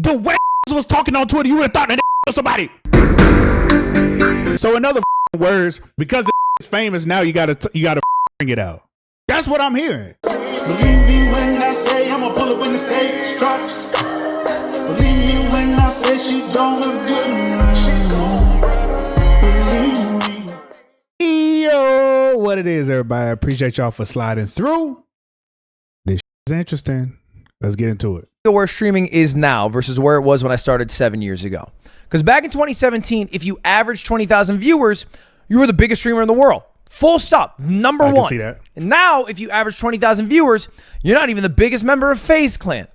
The way was talking on Twitter, you would have thought that was somebody. So in other words, because it's famous now, you gotta bring it out. That's what I'm hearing. Believe me when I say I'ma pull up when the stage drops. Believe me when I say she don't look good. Believe me. Yo, what it is, everybody. I appreciate y'all for sliding through. This is interesting. Let's get into it. Where streaming is now versus where it was when I started 7 years ago. Because back in 2017, if you averaged 20,000 viewers, you were the biggest streamer in the world. Full stop. Number one. I can see that. And now, if you average 20,000 viewers, you're not even the biggest member of FaZe Clan.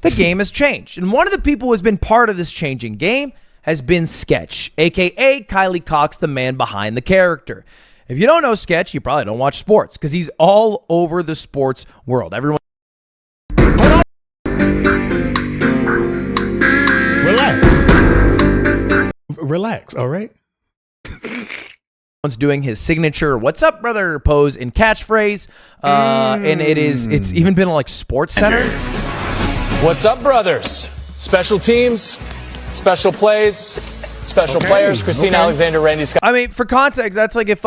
The game has changed. And one of the people who has been part of this changing game has been Sketch, a.k.a. Kylie Cox, the man behind the character. If you don't know Sketch, you probably don't watch sports because he's all over the sports world. Everyone. Relax, all right? Everyone's doing his signature "What's up, brother?" pose and catchphrase, and it's even been on like Sports Center. What's up, brothers? Special teams, special plays, special players. Christina Alexander, Randy Scott. I mean, for context, that's like if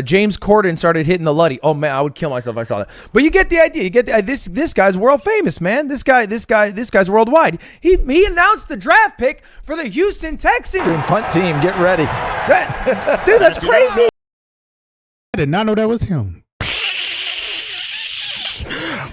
James Corden started hitting the Luddy. Oh man, I would kill myself if I saw that. But you get the idea. You get the, this guy's world famous, man. This guy's worldwide. He announced the draft pick for the Houston Texans. Punt team, get ready. Dude, that's crazy. I did not know that was him.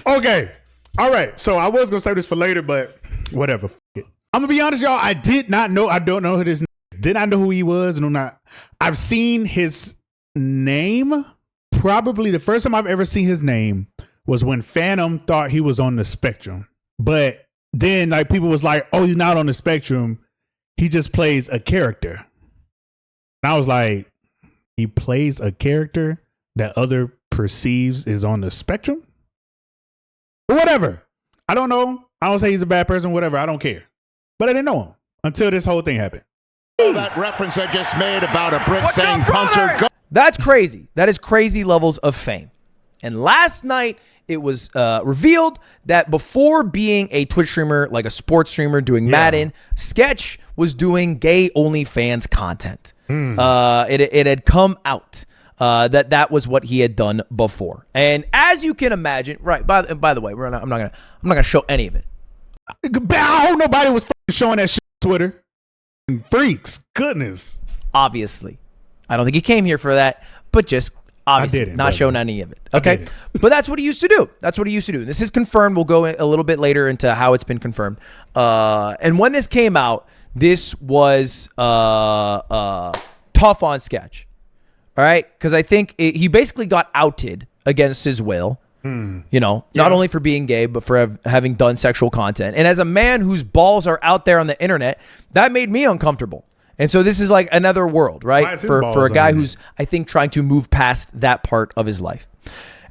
Okay. All right. So I was going to save this for later, but whatever. I'm going to be honest, y'all. I did not know. I don't know who this did not know who he was. And I've seen his name. Probably the first time I've ever seen his name was when Phantom thought he was on the spectrum. But then like people was like, oh, he's not on the spectrum. He just plays a character. And I was like, he plays a character that other perceives is on the spectrum? But whatever. I don't know. I don't say he's a bad person, whatever. I don't care. But I didn't know him until this whole thing happened. That reference I just made about a Brit saying punter. That's crazy. That is crazy levels of fame. And last night, it was revealed that before being a Twitch streamer, like a sports streamer doing Madden, Sketch was doing gay OnlyFans content. It had come out that was what he had done before. And as you can imagine, right? By the way, I'm not gonna show any of it. I hope nobody was showing that shit on Twitter. Freaks, goodness. Obviously, I don't think he came here for that, but just obviously not showing any of it. Okay, but that's what he used to do. And this is confirmed. We'll go a little bit later into how it's been confirmed. And when this came out, this was tough on Sketch. All right, because I think he basically got outed against his will. You know, not only for being gay, but for having done sexual content. And as a man whose balls are out there on the internet, that made me uncomfortable. And so this is like another world, right? For a guy who's, I think, trying to move past that part of his life.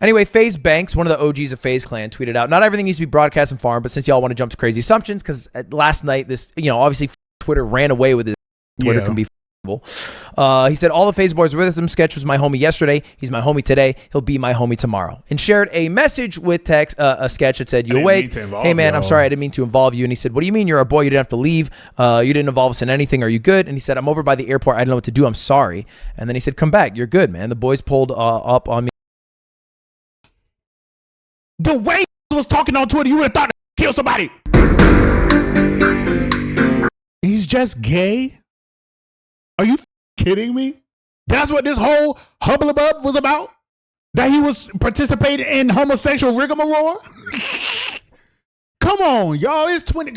Anyway, FaZe Banks, one of the OGs of FaZe Clan, tweeted out, not everything needs to be broadcast and farmed, but since y'all want to jump to crazy assumptions, because last night, this, obviously Twitter ran away with it. Twitter can be he said, all the FaZe boys were with him. Sketch was my homie yesterday. He's my homie today. He'll be my homie tomorrow. And shared a message with text, a Sketch that said, you awake? Hey, man, I'm sorry. I didn't mean to involve you. And he said, what do you mean? You're our boy. You didn't have to leave. You didn't involve us in anything. Are you good? And he said, I'm over by the airport. I don't know what to do. I'm sorry. And then he said, come back. You're good, man. The boys pulled up on me. The way was talking on Twitter, you would have thought to kill somebody. He's just gay? Are you kidding me? That's what this whole hubbub was about? That he was participating in homosexual rigmarole? Come on, y'all. It's 20.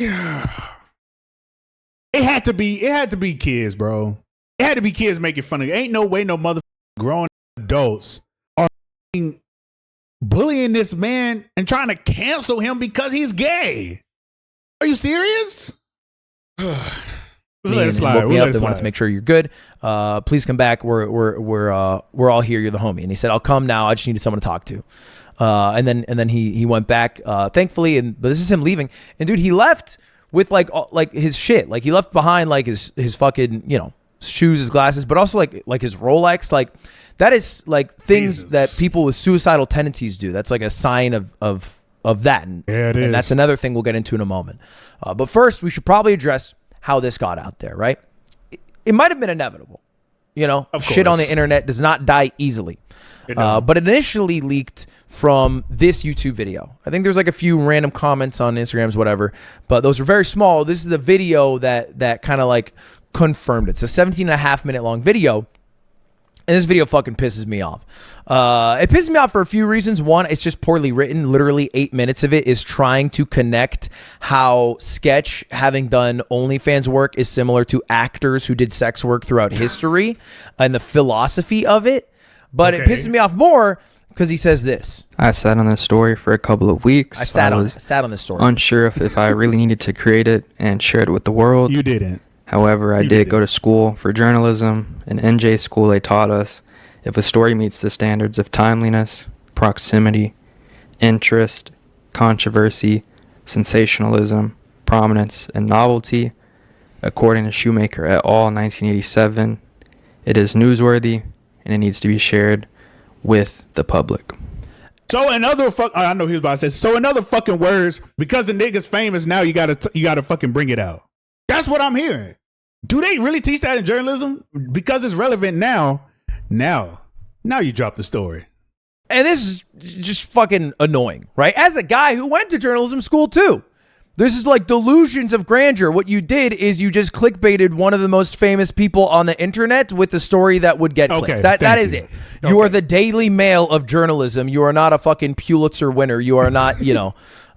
It had to be kids, bro. It had to be kids making fun of it. Ain't no way no mother grown adults are bullying this man and trying to cancel him because he's gay. Are you serious? Woke me up. They wanted to make sure you're good. Please come back. We're all here. You're the homie. And he said, I'll come now. I just needed someone to talk to. And then he went back. Thankfully, but this is him leaving. And dude, he left with like his shit. Like he left behind like his fucking shoes, his glasses, but also like his Rolex. Like that is like things that people with suicidal tendencies do. That's like a sign of of that. Yeah, it is. And that's another thing we'll get into in a moment. But first, we should probably address how this got out there, right? It might have been inevitable. You know, shit on the internet does not die easily. But it initially leaked from this YouTube video. I think there's like a few random comments on Instagrams, whatever, but those are very small. This is the video that kind of like confirmed it. It's a 17.5-minute long video. And this video fucking pisses me off. It pisses me off for a few reasons. One, it's just poorly written. Literally 8 minutes of it is trying to connect how Sketch, having done OnlyFans work, is similar to actors who did sex work throughout history and the philosophy of it. But it pisses me off more because he says this. I sat on this story for a couple of weeks. I sat on this story. Unsure if I really needed to create it and share it with the world. You didn't. However, I did go to school for journalism. In NJ school, they taught us if a story meets the standards of timeliness, proximity, interest, controversy, sensationalism, prominence, and novelty, according to Shoemaker et al. 1987, it is newsworthy and it needs to be shared with the public. So in other I know he was about to say. So in other fucking words, because the nigga's famous now, you gotta fucking bring it out. That's what I'm hearing. Do they really teach that in journalism? Because it's relevant now. Now you drop the story. And this is just fucking annoying, right? As a guy who went to journalism school too. This is like delusions of grandeur. What you did is you just clickbaited one of the most famous people on the internet with the story that would get clicks. That is it. You are the Daily Mail of journalism. You are not a fucking Pulitzer winner. You are not,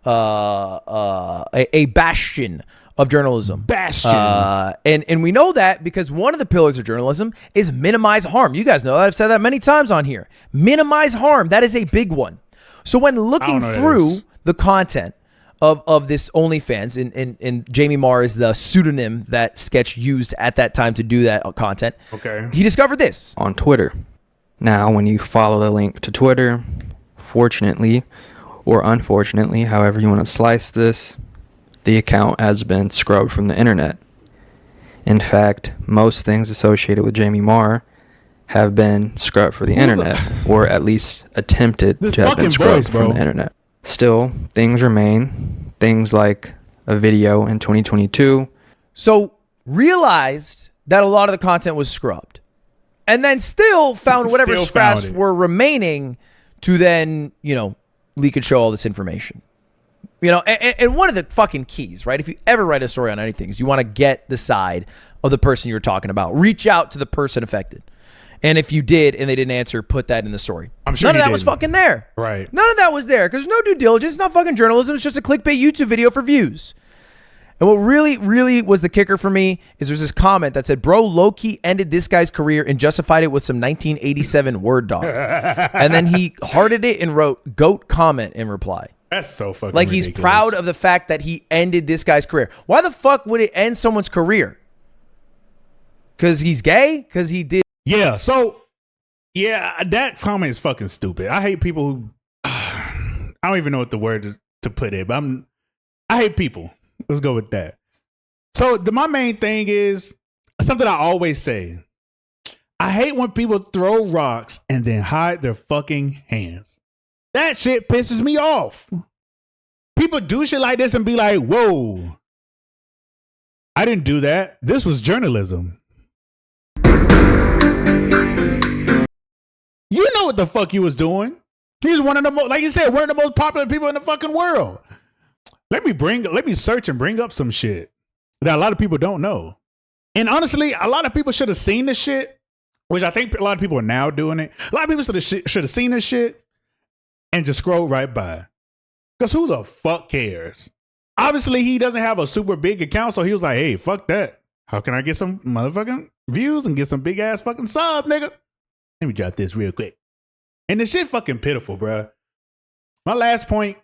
a bastion of journalism. Bastion. And we know that because one of the pillars of journalism is minimize harm. You guys know that. I've said that many times on here. Minimize harm. That is a big one. So when looking through the content of this OnlyFans, and Jamie Marr is the pseudonym that Sketch used at that time to do that content. Okay. He discovered this on Twitter. Now, when you follow the link to Twitter, fortunately or unfortunately, however you want to slice this, the account has been scrubbed from the internet. In fact, most things associated with Jamie Marr have been scrubbed from the internet, or at least attempted to have been scrubbed from the internet. Still, things remain. Things like a video in 2022. So realized that a lot of the content was scrubbed, and then still found whatever scraps were remaining to then, leak and show all this information. And one of the fucking keys, right? If you ever write a story on anything, is you want to get the side of the person you're talking about. Reach out to the person affected. And if you did and they didn't answer, put that in the story. I'm sure none of that was fucking there. Right. None of that was there because there's no due diligence. It's not fucking journalism. It's just a clickbait YouTube video for views. And what really, really was the kicker for me is there's this comment that said, bro, low-key ended this guy's career and justified it with some 1987 Word doc. And then he hearted it and wrote, GOAT comment in reply. That's so fucking like ridiculous. He's proud of the fact that he ended this guy's career. Why the fuck would it end someone's career? Because he's gay? Because he did. Yeah, so, that comment is fucking stupid. I hate people who, I don't even know what the word to put it, but I hate people. Let's go with that. So my main thing is something I always say. I hate when people throw rocks and then hide their fucking hands. That shit pisses me off. People do shit like this and be like, whoa, I didn't do that. This was journalism. You know what the fuck you was doing. He's one of the most, like you said, one of the most popular people in the fucking world. Let me search and bring up some shit that a lot of people don't know. And honestly, a lot of people should have seen this shit, which I think a lot of people are now doing it. A lot of people should have seen this shit and just scroll right by. Because who the fuck cares? Obviously, he doesn't have a super big account, so he was like, hey, fuck that. How can I get some motherfucking views and get some big ass fucking sub, nigga? Let me drop this real quick. And this shit fucking pitiful, bruh. My last point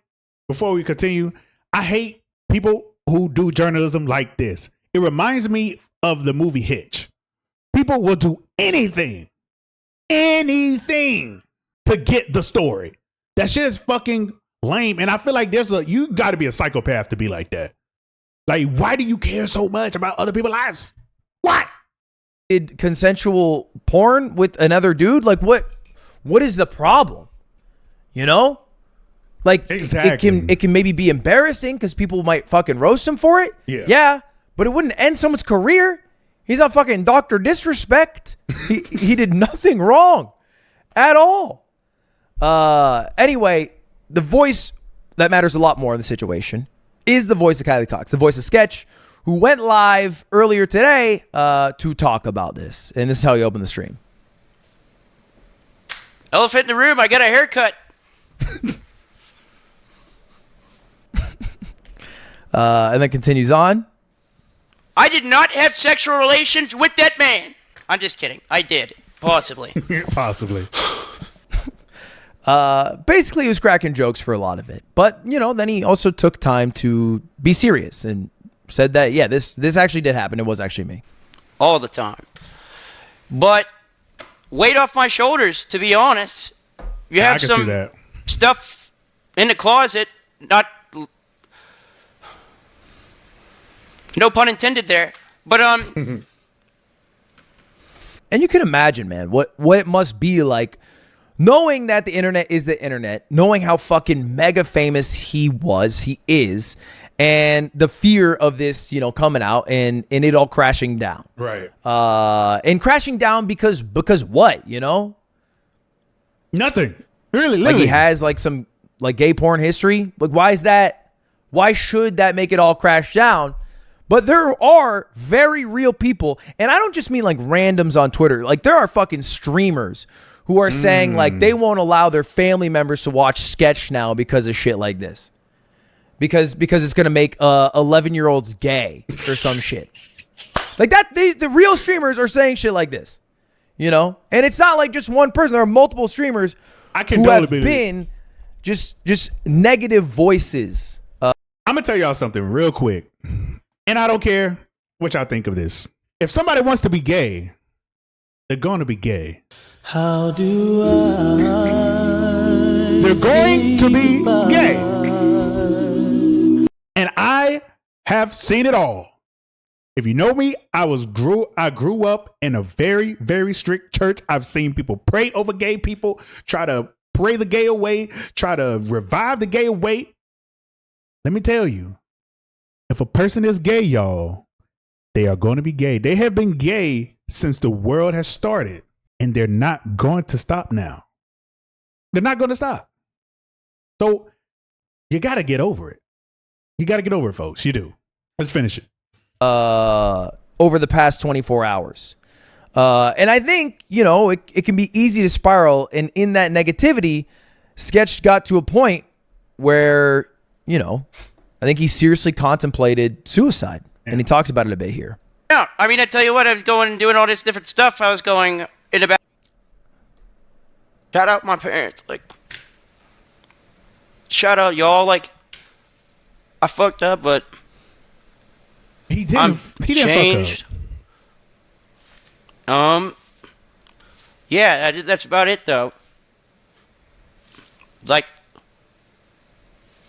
before we continue, I hate people who do journalism like this. It reminds me of the movie Hitch. People will do anything to get the story. That shit is fucking lame. And I feel like you gotta be a psychopath to be like that. Like, why do you care so much about other people's lives? What? Did consensual porn with another dude? Like, what is the problem? Like exactly. it can maybe be embarrassing because people might fucking roast him for it. Yeah, but it wouldn't end someone's career. He's not fucking Dr. Disrespect. He did nothing wrong at all. Anyway, the voice that matters a lot more in the situation is the voice of Kylie Cox, the voice of Sketch, who went live earlier today to talk about this. And this is how he opened the stream. Elephant in the room, I got a haircut. And then continues on. I did not have sexual relations with that man. I'm just kidding. I did. Possibly. Possibly. Basically, he was cracking jokes for a lot of it. But, then he also took time to be serious and said that, yeah, this actually did happen. It was actually me. All the time. But weight off my shoulders, to be honest. You have some stuff in the closet, not... No pun intended there. But, And you can imagine, man, what it must be like knowing that the internet is the internet, knowing how fucking mega famous he is, and the fear of this, coming out and it all crashing down. Right. And crashing down because what, Nothing. Really, literally. Like he has like some like gay porn history. Like why is that? Why should that make it all crash down? But there are very real people, and I don't just mean like randoms on Twitter. Like there are fucking streamers who are saying like they won't allow their family members to watch Sketch now because of shit like this. Because it's gonna make 11-year-olds gay or some shit. Like that, the real streamers are saying shit like this, and it's not like just one person. There are multiple streamers who have been just negative voices. I'm gonna tell y'all something real quick. And I don't care what y'all think of this. If somebody wants to be gay, they're going to be gay. How do I? They're going to be gay. And I have seen it all. If you know me, I grew up in a very, very strict church. I've seen people pray over gay people, try to pray the gay away, try to revive the gay away. Let me tell you. If a person is gay, y'all, they are going to be gay. They have been gay since the world has started, and they're not going to stop now. They're not going to stop. So you got to get over it. You got to get over it, folks. You do. Let's finish it. Over the past 24 hours. And I think, it can be easy to spiral. And in that negativity, Sketch got to a point where, I think he seriously contemplated suicide, and he talks about it a bit here. Yeah, I mean, I tell you what, I was going and doing all this different stuff. I was going in the back. Shout out my parents, shout out y'all, I fucked up, but he didn't changed. Fuck up. Yeah, that's about it though.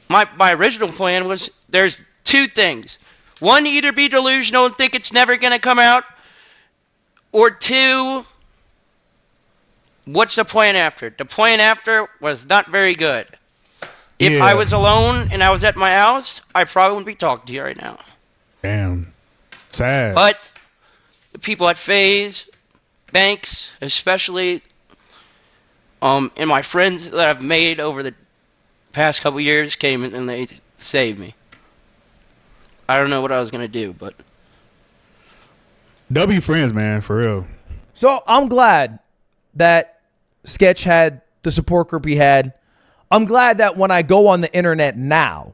My original plan was there's two things. One, either be delusional and think it's never going to come out. Or two, what's the plan after? The plan after was not very good. If I was alone and I was at my house, I probably wouldn't be talking to you right now. Damn. Sad. But the people at FaZe, Banks, especially, and my friends that I've made over the past couple years came in and they saved me. I don't know what I was gonna do, but W friends, man, for real. So I'm glad that Sketch had the support group he had. I'm glad that when I go on the internet now,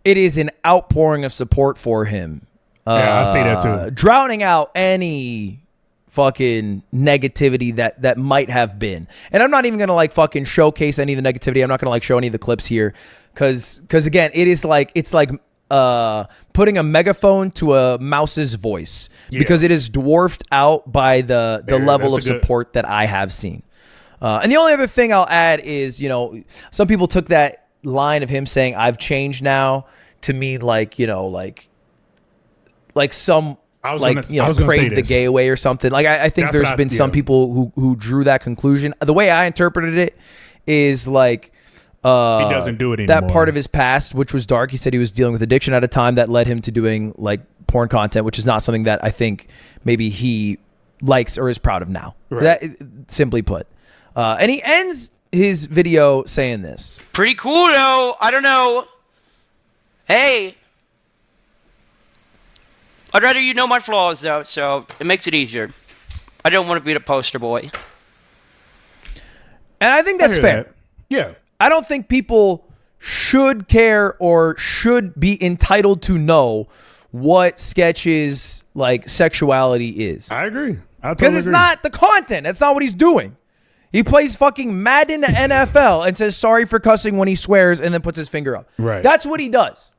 it is an outpouring of support for him. Yeah, I see that too. Drowning out any fucking negativity that might have been. And I'm not even going to fucking showcase any of the negativity. I'm not going to show any of the clips here cuz again, it's like putting a megaphone to a mouse's voice because it is dwarfed out by the level of support that I have seen. And the only other thing I'll add is, some people took that line of him saying I've changed now to mean some prayed the gay away or something. I think there's been some people who drew that conclusion. The way I interpreted it is doesn't do it anymore. That part of his past, which was dark, he said he was dealing with addiction at a time that led him to doing like porn content, which is not something that I think maybe he likes or is proud of now. Right. That, simply put. And he ends his video saying this. Pretty cool, though. I don't know. Hey. I'd rather you know my flaws, though, so it makes it easier. I don't want to be the poster boy. And I think that's fair. That. Yeah. I don't think people should care or should be entitled to know what Sketch's like sexuality is. I agree. Because it's not the content. That's not what he's doing. He plays fucking Madden NFL and says sorry for cussing when he swears and then puts his finger up. Right. That's what he does.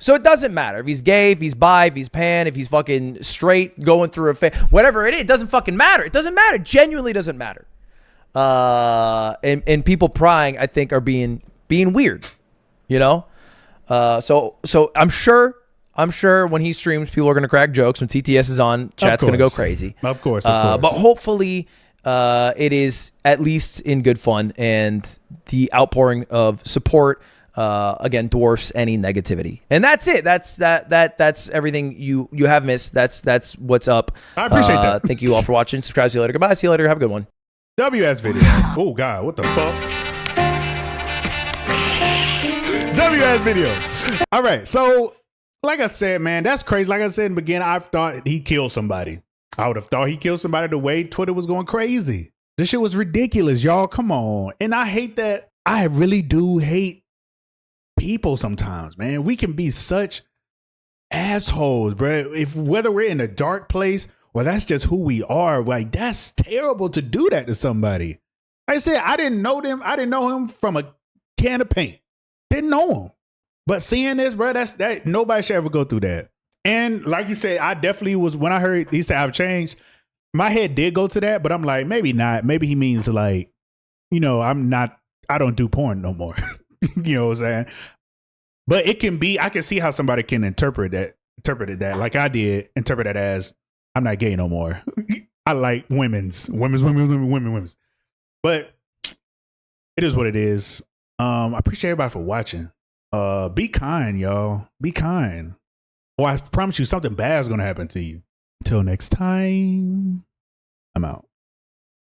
So it doesn't matter if he's gay, if he's bi, if he's pan, if he's fucking straight, going through a phase, whatever it is. It doesn't fucking matter. It doesn't matter. Genuinely doesn't matter. And people prying, I think, are being weird. You know. So I'm sure when he streams, people are gonna crack jokes. When TTS is on, chat's gonna go crazy. Of course. But hopefully, it is at least in good fun, and the outpouring of support again dwarfs any negativity. And that's it. That's everything you have missed. That's what's up. I appreciate that. Thank you all for watching. Subscribe. See you later. Goodbye. See you later. Have a good one. WS video. Oh God, what the fuck? WS video. All right, so like I said, man, that's crazy. Like I said in the beginning, I thought he killed somebody. I would have thought he killed somebody the way Twitter was going crazy. This shit was ridiculous, y'all. Come on. And I hate that. I really do hate people sometimes, man. We can be such assholes, bro. Whether we're in a dark place or that's just who we are, like that's terrible to do that to somebody. Like I said, I didn't know them. I didn't know him from a can of paint. Didn't know him. But seeing this, bro, that nobody should ever go through that. And like you said, I definitely was, when I heard he said I've changed, my head did go to that, but I'm like, maybe not. Maybe he means like, I don't do porn no more. You know what I'm saying? But it can be, I can see how somebody can interpret it that like I did, interpret it as I'm not gay no more. I like women's. But it is what it is. I appreciate everybody for watching. Be kind, y'all. Be kind. Or I promise you something bad is going to happen to you. Until next time, I'm out.